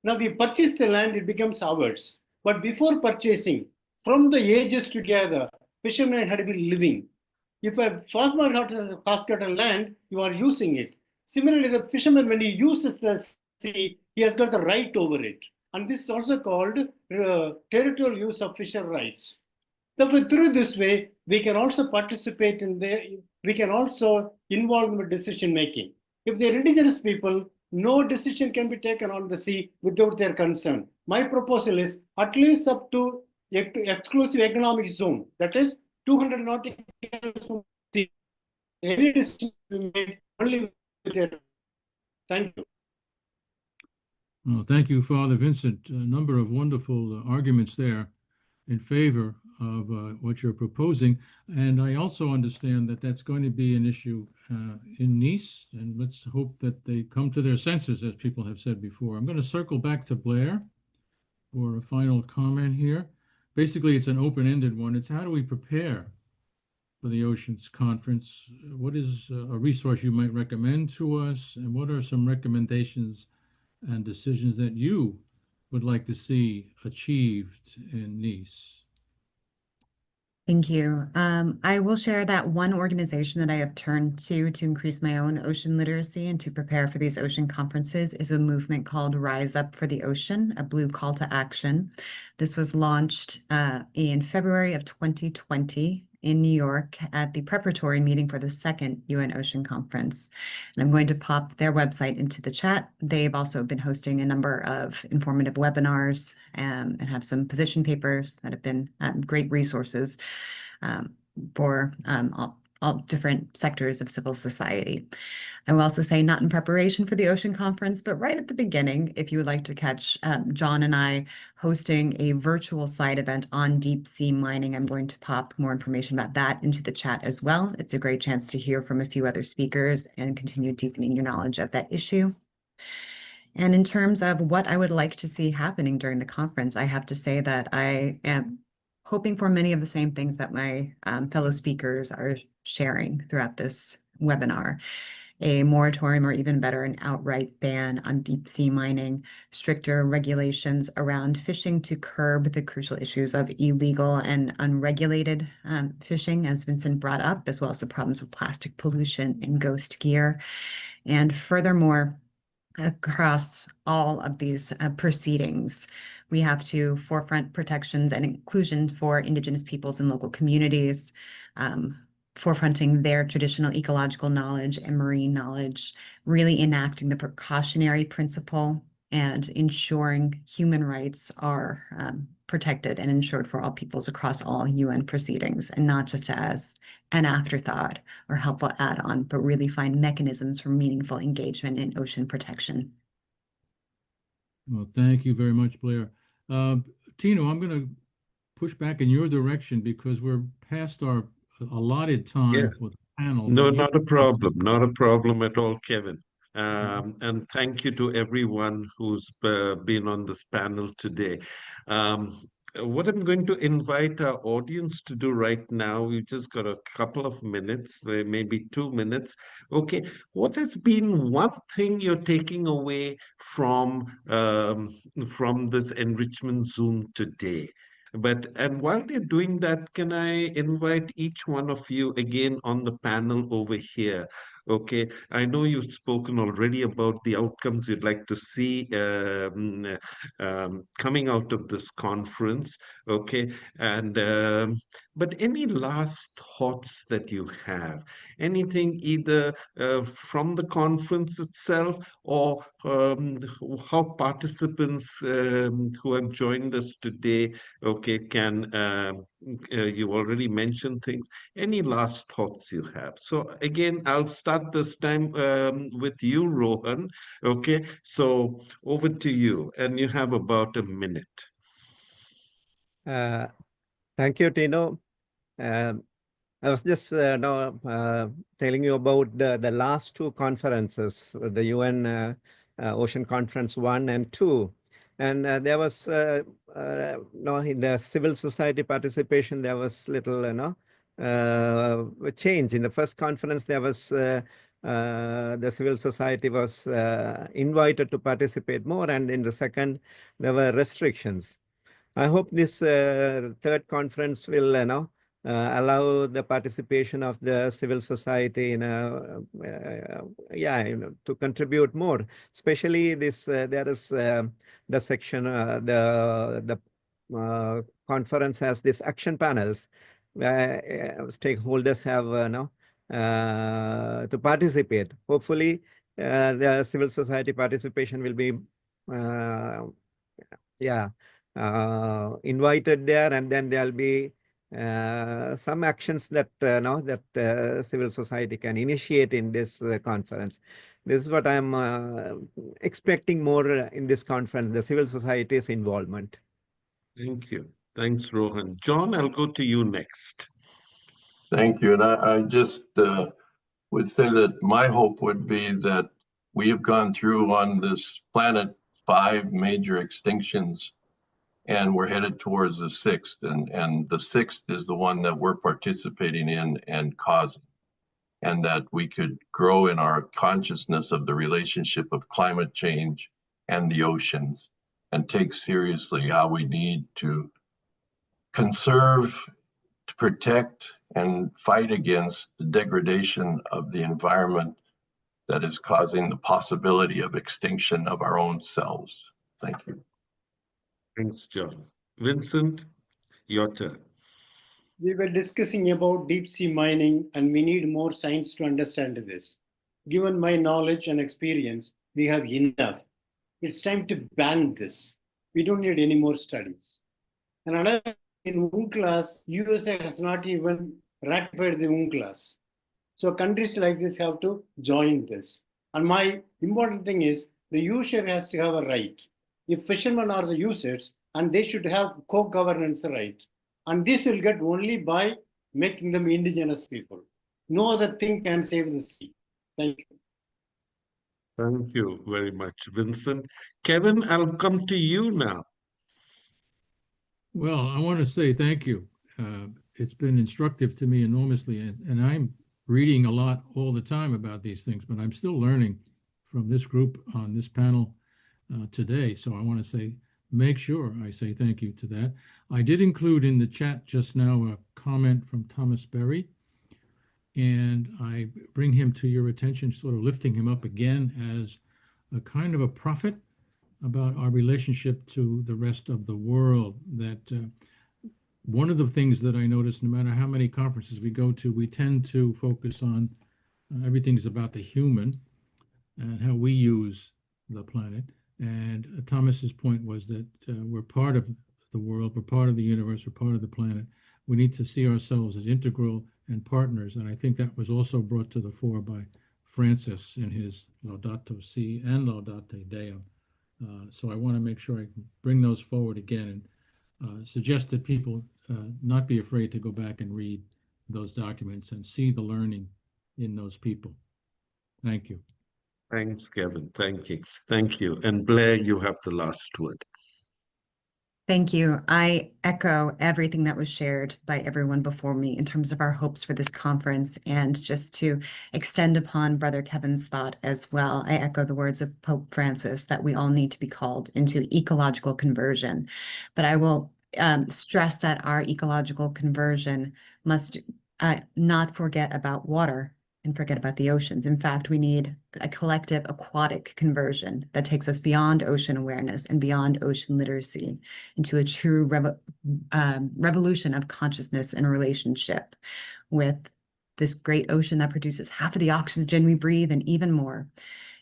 Speaker 6: Now we purchase the land, it becomes ours. But before purchasing, from the ages together, fishermen had to be living. If a farmer has got a land, you are using it. Similarly, the fisherman, when he uses the sea, he has got the right over it. And this is also called territorial use of fisher rights. Therefore, through this way, we can also participate in we can also involve in decision making. If they're indigenous people, no decision can be taken on the sea without their consent. My proposal is at least up to exclusive economic zone, that is 200 nautical miles from the sea. Any decision we made only with their. Thank you.
Speaker 4: Well, thank you, Father Vincent. A number of wonderful arguments there in favor of what you're proposing. And I also understand that that's going to be an issue in Nice, and let's hope that they come to their senses, as people have said before. I'm going to circle back to Blair for a final comment here. Basically, it's an open-ended one. It's how do we prepare for the Oceans Conference? What is a resource you might recommend to us, and what are some recommendations and decisions that you would like to see achieved in Nice?
Speaker 5: Thank you. I will share that one organization that I have turned to increase my own ocean literacy and to prepare for these ocean conferences is a movement called Rise Up for the Ocean, a blue call to action. This was launched in February of 2020 in New York at the preparatory meeting for the second UN Ocean Conference. And I'm going to pop their website into the chat. They've also been hosting a number of informative webinars and have some position papers that have been great resources for all different sectors of civil society. I will also say, not in preparation for the Ocean Conference, but right at the beginning, if you would like to catch John and I hosting a virtual side event on deep sea mining, I'm going to pop more information about that into the chat as well. It's a great chance to hear from a few other speakers and continue deepening your knowledge of that issue. And in terms of what I would like to see happening during the conference, I have to say that I am hoping for many of the same things that my fellow speakers are sharing throughout this webinar. A moratorium, or even better, an outright ban on deep sea mining, stricter regulations around fishing to curb the crucial issues of illegal and unregulated fishing, as Vincent brought up, as well as the problems of plastic pollution and ghost gear. And furthermore, across all of these proceedings, we have to forefront protections and inclusion for Indigenous peoples and local communities, forefronting their traditional ecological knowledge and marine knowledge, really enacting the precautionary principle and ensuring human rights are protected and ensured for all peoples across all UN proceedings, and not just as an afterthought or helpful add-on, but really find mechanisms for meaningful engagement in ocean protection.
Speaker 4: Well, thank you very much, Blair. Tino, I'm going to push back in your direction because we're past our allotted time for the panel.
Speaker 1: No,
Speaker 4: but
Speaker 1: not a problem. Not a problem at all, Kevin. And thank you to everyone who's been on this panel today. What I'm going to invite our audience to do right now, we've just got a couple of minutes, maybe 2 minutes. Okay, what has been one thing you're taking away from this enrichment Zoom today? And while they're doing that, can I invite each one of you again on the panel over here? Okay, I know you've spoken already about the outcomes you'd like to see coming out of this conference. Okay, and but any last thoughts that you have? Anything either from the conference itself or how participants who have joined us today, okay, can you already mentioned things. Any last thoughts you have? So again, I'll start this time with you, Rohan. Okay, so over to you, and you have about a minute.
Speaker 3: Thank you, Tino. I was just now telling you about the last two conferences, the UN Ocean Conference 1 and 2. And there was, no, in the civil society participation, there was little, change. In the first conference, there was, the civil society was invited to participate more. And in the second, there were restrictions. I hope this third conference will, allow the participation of the civil society to contribute more. Especially this, there is the section, the conference has these action panels where stakeholders have to participate. Hopefully, the civil society participation will be invited there, and then there'll be some actions that now that civil society can initiate in this conference. This is what I'm expecting more in this conference, the civil society's involvement.
Speaker 1: Thank you. Thanks, Rohan. John, I'll go to you next.
Speaker 7: Thank you. And I just would say that my hope would be that we have gone through on this planet 5 major extinctions, and we're headed towards the 6th. And the 6th is the one that we're participating in and causing. And that we could grow in our consciousness of the relationship of climate change and the oceans, and take seriously how we need to conserve, to protect, and fight against the degradation of the environment that is causing the possibility of extinction of our own selves. Thank you.
Speaker 1: Thanks, John. Vincent, your turn.
Speaker 6: We were discussing about deep sea mining, and we need more science to understand this. Given my knowledge and experience, we have enough. It's time to ban this. We don't need any more studies. And another, in UNCLOS, USA has not even ratified the UNCLOS. So countries like this have to join this. And my important thing is the user has to have a right. If fishermen are the users, and they should have co-governance right. And this will get only by making them indigenous people. No other thing can save the sea. Thank you.
Speaker 1: Thank you very much, Vincent. Kevin, I'll come to you now.
Speaker 4: Well, I want to say thank you. It's been instructive to me enormously, and I'm reading a lot all the time about these things, but I'm still learning from this group on this panel today. So I want to say, make sure I say thank you to that. I did include in the chat just now a comment from Thomas Berry, and I bring him to your attention, sort of lifting him up again as a kind of a prophet about our relationship to the rest of the world. That one of the things that I notice, no matter how many conferences we go to, we tend to focus on everything's about the human and how we use the planet. And Thomas's point was that we're part of the world, we're part of the universe, we're part of the planet. We need to see ourselves as integral and partners. And I think that was also brought to the fore by Francis in his Laudato Si and Laudate Deum. So I want to make sure I can bring those forward again and suggest that people not be afraid to go back and read those documents and see the learning in those people. Thank you.
Speaker 1: Thanks, Kevin. Thank you. Thank you. And Blair, you have the last word.
Speaker 5: Thank you. I echo everything that was shared by everyone before me in terms of our hopes for this conference, and just to extend upon Brother Kevin's thought as well. I echo the words of Pope Francis that we all need to be called into ecological conversion. But I will stress that our ecological conversion must not forget about water and forget about the oceans. In fact, we need a collective aquatic conversion that takes us beyond ocean awareness and beyond ocean literacy into a true revolution of consciousness and relationship with this great ocean that produces half of the oxygen we breathe and even more.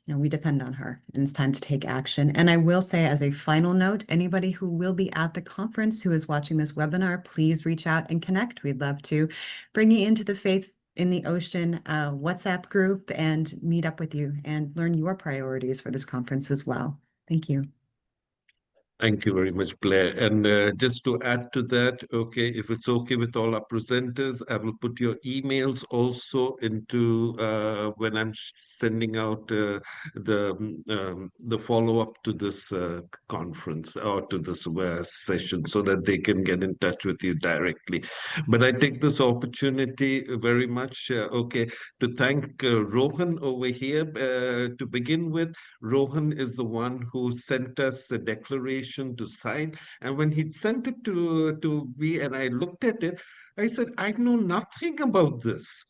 Speaker 5: You know, we depend on her, and it's time to take action. And I will say, as a final note, anybody who will be at the conference who is watching this webinar, please reach out and connect. We'd love to bring you into the Faith in the Ocean WhatsApp group and meet up with you and learn your priorities for this conference as well. Thank you.
Speaker 1: Thank you very much, Blair. And just to add to that, okay, if it's okay with all our presenters, I will put your emails also into when I'm sending out the follow-up to this conference or to this session, so that they can get in touch with you directly. But I take this opportunity very much, okay, to thank Rohan over here. To begin with, Rohan is the one who sent us the declaration to sign. And when he sent it to me and I looked at it, I said, I know nothing about this.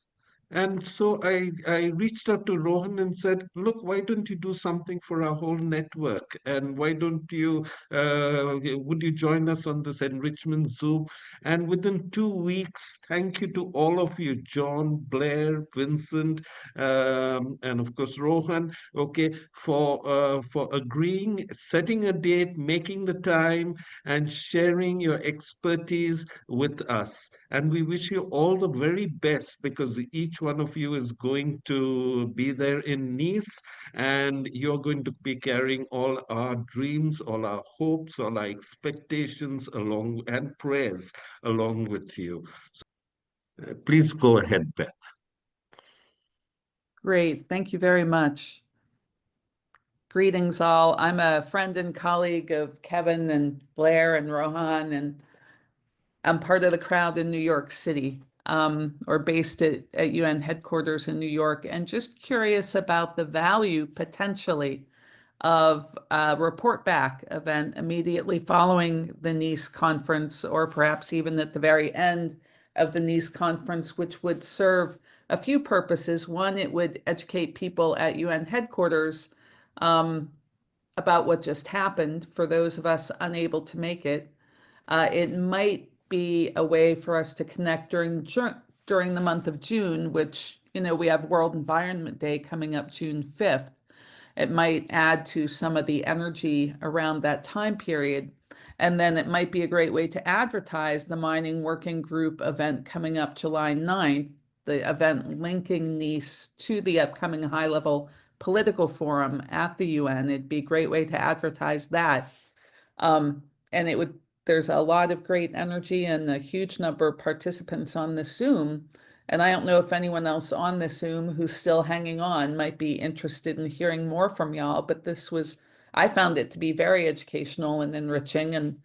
Speaker 1: And so I reached out to Rohan and said, look, why don't you do something for our whole network? And why don't you, would you join us on this enrichment Zoom? And within 2 weeks, thank you to all of you, John, Blair, Vincent, and of course, Rohan, okay, for agreeing, setting a date, making the time, and sharing your expertise with us. And we wish you all the very best because each one of you is going to be there in Nice and you're going to be carrying all our dreams, all our hopes, all our expectations along and prayers along with you. So, please go ahead, Beth.
Speaker 8: Great. Thank you very much. Greetings all. I'm a friend and colleague of Kevin and Blair and Rohan, and I'm part of the crowd in New York City, or based at UN headquarters in New York, and just curious about the value potentially of a report back event immediately following the Nice conference, or perhaps even at the very end of the Nice conference, which would serve a few purposes. One, it would educate people at UN headquarters about what just happened for those of us unable to make it. It might be a way for us to connect during the month of June, which, we have World Environment Day coming up June 5th. It might add to some of the energy around that time period. And then it might be a great way to advertise the Mining Working Group event coming up July 9th, the event linking Nice to the upcoming high-level political forum at the UN. It'd be a great way to advertise that. And there's a lot of great energy and a huge number of participants on the Zoom. And I don't know if anyone else on this Zoom who's still hanging on might be interested in hearing more from y'all, but I found it to be very educational and enriching, and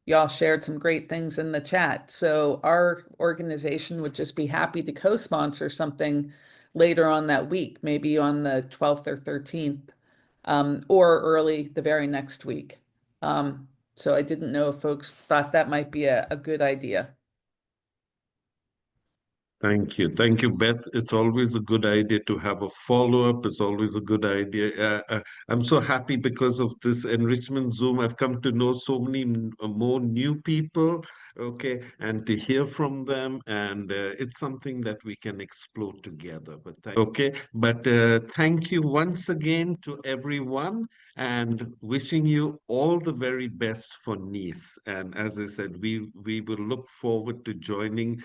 Speaker 8: y'all shared some great things in the chat. So our organization would just be happy to co-sponsor something later on that week, maybe on the 12th or 13th, or early the very next week. So I didn't know if folks thought that might be a good idea.
Speaker 1: Thank you. Thank you, Beth. It's always a good idea to have a follow-up. It's always a good idea. I'm so happy because of this enrichment Zoom. I've come to know so many more new people, okay, and to hear from them. And it's something that we can explore together. But thank you once again to everyone and wishing you all the very best for Nice. And as I said, we will look forward to joining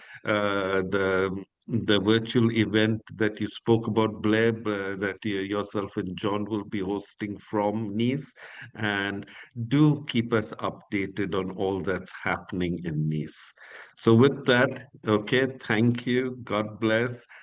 Speaker 1: the virtual event that you spoke about, Blair, that yourself and John will be hosting from Nice. And do keep us updated on all that's happening in Nice. So with that, okay, thank you. God bless.